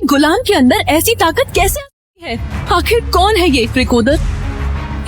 एक गुलाम के अंदर ऐसी ताकत कैसे आती है? आखिर कौन है ये रिकोदर?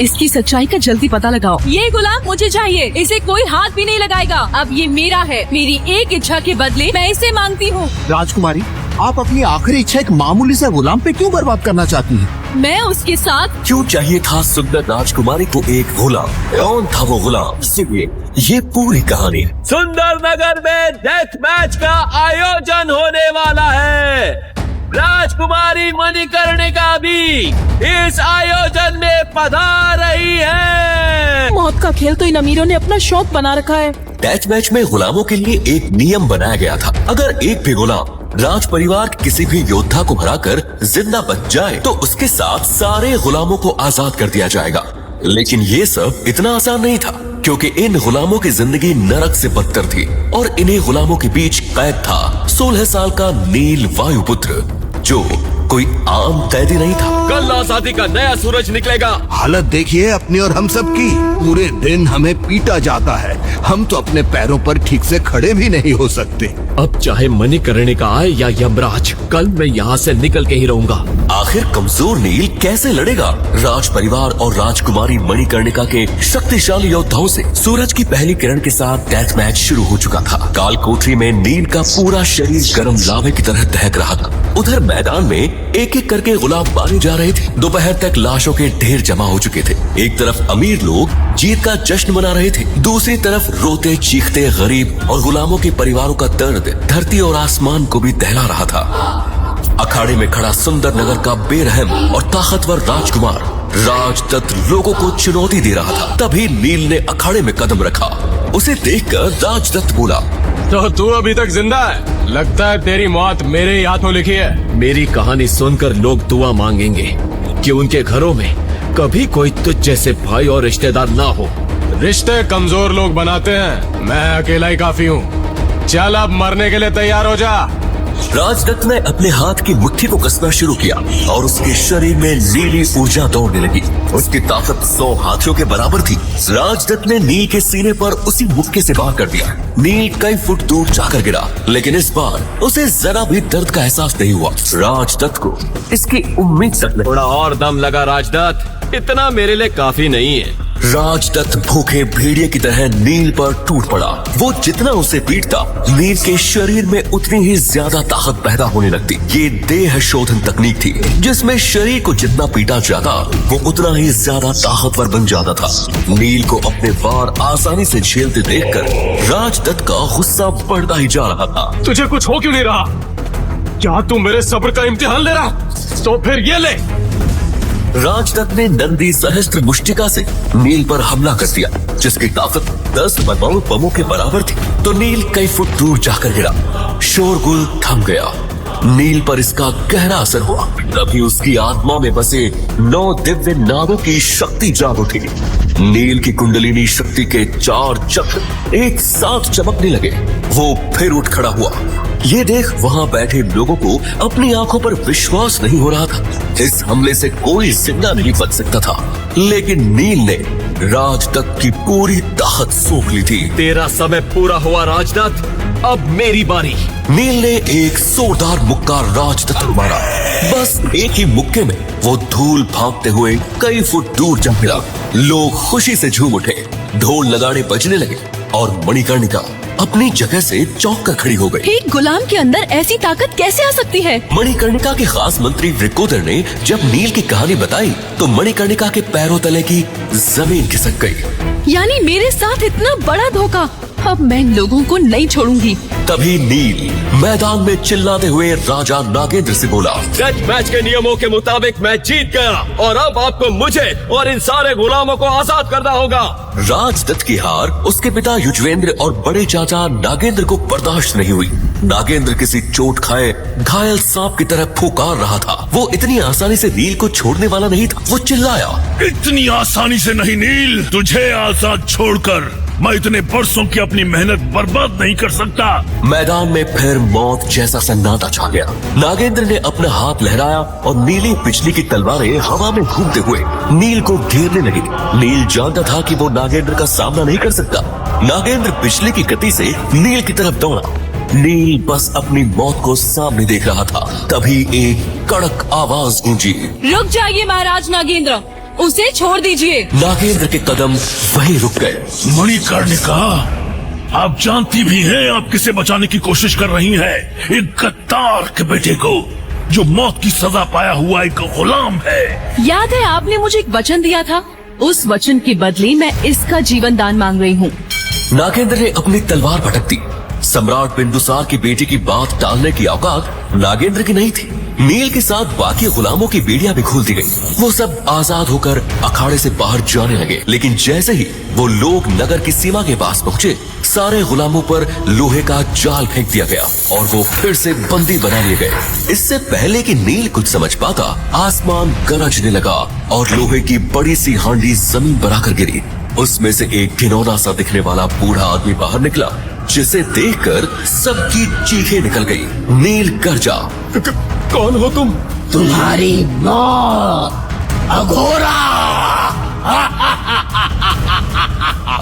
इसकी सच्चाई का जल्दी पता लगाओ। ये गुलाम मुझे चाहिए, इसे कोई हाथ भी नहीं लगाएगा। अब ये मेरा है। मेरी एक इच्छा के बदले मैं इसे मांगती हूँ। राजकुमारी, आप अपनी आखिरी इच्छा एक मामूली सा गुलाम पे क्यों बर्बाद करना चाहती हैं? मैं उसके साथ क्यों चाहिए था सुंदर राजकुमारी को एक गुलाम? कौन था वो गुलाम? सुनिए ये पूरी कहानी। सुंदर नगर में डेथ मैच का आयोजन होने वाला है। राजकुमारी मणिकर्णिका भी इस आयोजन में पधार रही है। मौत का खेल तो इन अमीरों ने अपना शौक बना रखा है। डेथ मैच में गुलामों के लिए एक नियम बनाया गया था। अगर एक भी गुलाम राज परिवार के किसी भी योद्धा को हराकर जिंदा बच जाए तो उसके साथ सारे गुलामों को आजाद कर दिया जाएगा। लेकिन ये सब इतना आसान नहीं था, क्योंकि इन गुलामों की जिंदगी नरक से बदतर थी और इन्हीं गुलामों के बीच कैद था 16 साल का नील वायुपुत्र, जो कोई आम कैदी नहीं था। कल आजादी का नया सूरज निकलेगा। हालत देखिए अपनी और हम सब की। पूरे दिन हमें पीटा जाता है। हम तो अपने पैरों पर ठीक से खड़े भी नहीं हो सकते। अब चाहे मणिकर्णिका आए या यमराज, कल मैं यहाँ से निकल के ही रहूंगा। आखिर कमजोर नील कैसे लड़ेगा राज परिवार और राजकुमारी मणिकर्णिका के शक्तिशाली योद्धाओं से? सूरज की पहली किरण के साथ डेथ मैच शुरू हो चुका था। काल कोठरी में नील का पूरा शरीर गर्म लावे की तरह दहक रहा था। उधर मैदान में एक एक करके गुलाम मारे जा रहे थे। दोपहर तक लाशों के ढेर जमा हो चुके थे। एक तरफ अमीर लोग जीत का जश्न मना रहे थे, दूसरी तरफ रोते चीखते गरीब और गुलामों के परिवारों का दर्द धरती और आसमान को भी दहला रहा था। अखाड़े में खड़ा सुंदर नगर का बेरहम और ताकतवर राजकुमार राजदत्त लोगों को चुनौती दे रहा था। तभी नील ने अखाड़े में कदम रखा। उसे देखकर राजदत्त बोला, तो तू अभी तक जिंदा है? लगता है तेरी मौत मेरे ही हाथों लिखी है। मेरी कहानी सुनकर लोग दुआ मांगेंगे कि उनके घरों में कभी कोई तुझ जैसे भाई और रिश्तेदार ना हो। रिश्ते कमजोर लोग बनाते हैं, मैं अकेला ही काफी हूँ। चल अब मरने के लिए तैयार हो जा। राजदत्त ने अपने हाथ की मुट्ठी को कसना शुरू किया और उसके शरीर में नीली ऊर्जा दौड़ने लगी। उसकी ताकत 100 हाथियों के बराबर थी। राजदत्त ने नील के सीने पर उसी मुक्के से वार कर दिया। नील कई फुट दूर जाकर गिरा, लेकिन इस बार उसे जरा भी दर्द का एहसास नहीं हुआ। राजदत्त को इसकी उम्मीद तक नहीं। थोड़ा और दम लगा राजदत्त, इतना मेरे लिए काफी नहीं है। राजदत्त भूखे भेड़िए की तरह नील पर टूट पड़ा। वो जितना उसे पीटता, नील के शरीर में उतनी ही ज्यादा ताकत पैदा होने लगती। ये देह शोधन तकनीक थी, जिसमें शरीर को जितना पीटा जाता वो उतना ही ज्यादा ताकतवर बन जाता था। नील को अपने वार आसानी से झेलते देखकर राजदत्त का गुस्सा बढ़ता ही जा रहा था। तुझे कुछ हो क्यों नहीं रहा? क्या तू मेरे सब्र का इम्तिहान ले रहा? तो फिर ये ले। राजदत्त ने नंदी सहस्त्र मुष्टिका से नील पर हमला कर दिया, जिसकी ताकत 10 बमों के बराबर थी। तो नील कई फुट दूर जाकर गिरा। शोरगुल थम गया। नील पर इसका गहरा असर हुआ। तभी उसकी आत्मा में बसे 9 दिव्य नागों की शक्ति जाग उठी। नील की कुंडलिनी शक्ति के 4 चक्र एक साथ चमकने लगे। वो फिर उठ खड़ा हुआ। ये देख वहाँ बैठे लोगों को अपनी आंखों पर विश्वास नहीं हो रहा था। इस हमले से कोई जिंदा नहीं बच सकता था, लेकिन नील ने राजदत्त की पूरी ताकत सोख ली थी। तेरा समय पूरा हुआ राजदत्त, अब मेरी बारी। नील ने एक जोरदार मुक्का राजदत्त को मारा। बस एक ही मुक्के में वो धूल भागते हुए कई फुट दूर जा गिरा। लोग खुशी से झूम उठे, ढोल नगाड़े बजने लगे और मणिकर्णिका अपनी जगह से चौंक कर खड़ी हो गई। एक गुलाम के अंदर ऐसी ताकत कैसे आ सकती है? मणिकर्णिका के खास मंत्री रिकोदर ने जब नील की कहानी बताई तो मणिकर्णिका के पैरों तले की जमीन खिसक गई। यानी मेरे साथ इतना बड़ा धोखा। अब मैं इन लोगों को नहीं छोड़ूंगी। तभी नील मैदान में चिल्लाते हुए राजा नागेंद्र से बोला, डेथ मैच के नियमों के मुताबिक मैं जीत गया और अब आपको मुझे और इन सारे गुलामों को आजाद करना होगा। राजदत्त की हार उसके पिता युजवेंद्र और बड़े चाचा नागेंद्र को बर्दाश्त नहीं हुई। नागेंद्र किसी चोट खाए घायल सांप की तरह फुकार रहा था। वो इतनी आसानी से नील को छोड़ने वाला नहीं था। वो चिल्लाया, इतनी आसानी से नहीं नील, तुझे आजाद छोड़कर मैं इतने बरसों की अपनी मेहनत बर्बाद नहीं कर सकता। मैदान में फिर मौत जैसा सन्नाटा छा गया। नागेंद्र ने अपना हाथ लहराया और नीली बिजली की तलवारें हवा में घूमते हुए नील को घेरने लगी। नील जानता था कि वो नागेंद्र का सामना नहीं कर सकता। नागेंद्र बिजली की गति से नील की तरफ दौड़ा। नील बस अपनी मौत को सामने देख रहा था। तभी एक कड़क आवाज गूंजी। रुक जाइए महाराज नागेंद्र, उसे छोड़ दीजिए। नागेंद्र के कदम वहीं रुक गए। मणिकर्णिका, आप जानती भी हैं आप किसे बचाने की कोशिश कर रही हैं? एक गद्दार के बेटे को, जो मौत की सजा पाया हुआ एक गुलाम है। याद है आपने मुझे एक वचन दिया था, उस वचन के बदले मैं इसका जीवन दान मांग रही हूँ। नागेंद्र ने अपनी तलवार पटक दी। सम्राट बिंदुसार की बेटी की बात टालने की औकात नागेंद्र की नहीं थी। नील के साथ बाकी गुलामों की बेड़ियां भी खोल दी गई। वो सब आजाद होकर अखाड़े से बाहर जाने लगे, लेकिन जैसे ही वो लोग नगर की सीमा के पास पहुंचे, सारे गुलामों पर लोहे का जाल फेंक दिया गया और वो फिर से बंदी बना लिए गए। इससे पहले कि नील कुछ समझ पाता, आसमान गरजने लगा और लोहे की बड़ी सी हांडी जमीन पर आकर गिरी। उसमें से एक घिनौना सा दिखने वाला बूढ़ा आदमी बाहर निकला, जिसे देखकर सबकी चीखें निकल गई। नील गरजा, कौन हो तुम? तुम्हारी मौत अघोरा।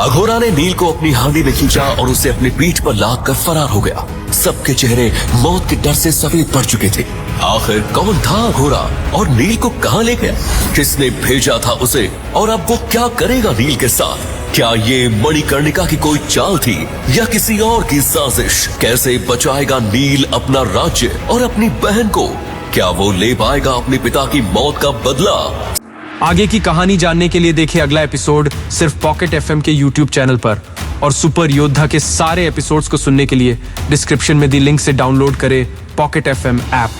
अघोरा ने नील को अपनी हांडी में खींचा और उसे अपनी पीठ पर लाद कर फरार हो गया। सबके चेहरे मौत के डर से सफेद पड़ चुके थे। आखिर कौन था अघोरा और नील को कहां ले गया? किसने भेजा था उसे और अब वो क्या करेगा नील के साथ? क्या ये मणिकर्णिका की कोई चाल थी या किसी और की साजिश? कैसे बचाएगा नील अपना राज्य और अपनी बहन को? क्या वो ले पाएगा अपने पिता की मौत का बदला? आगे की कहानी जानने के लिए देखें अगला एपिसोड सिर्फ पॉकेट एफएम के यूट्यूब चैनल पर, और सुपर योद्धा के सारे एपिसोड्स को सुनने के लिए डिस्क्रिप्शन में दी लिंक से डाउनलोड करें पॉकेट एफएम ऐप।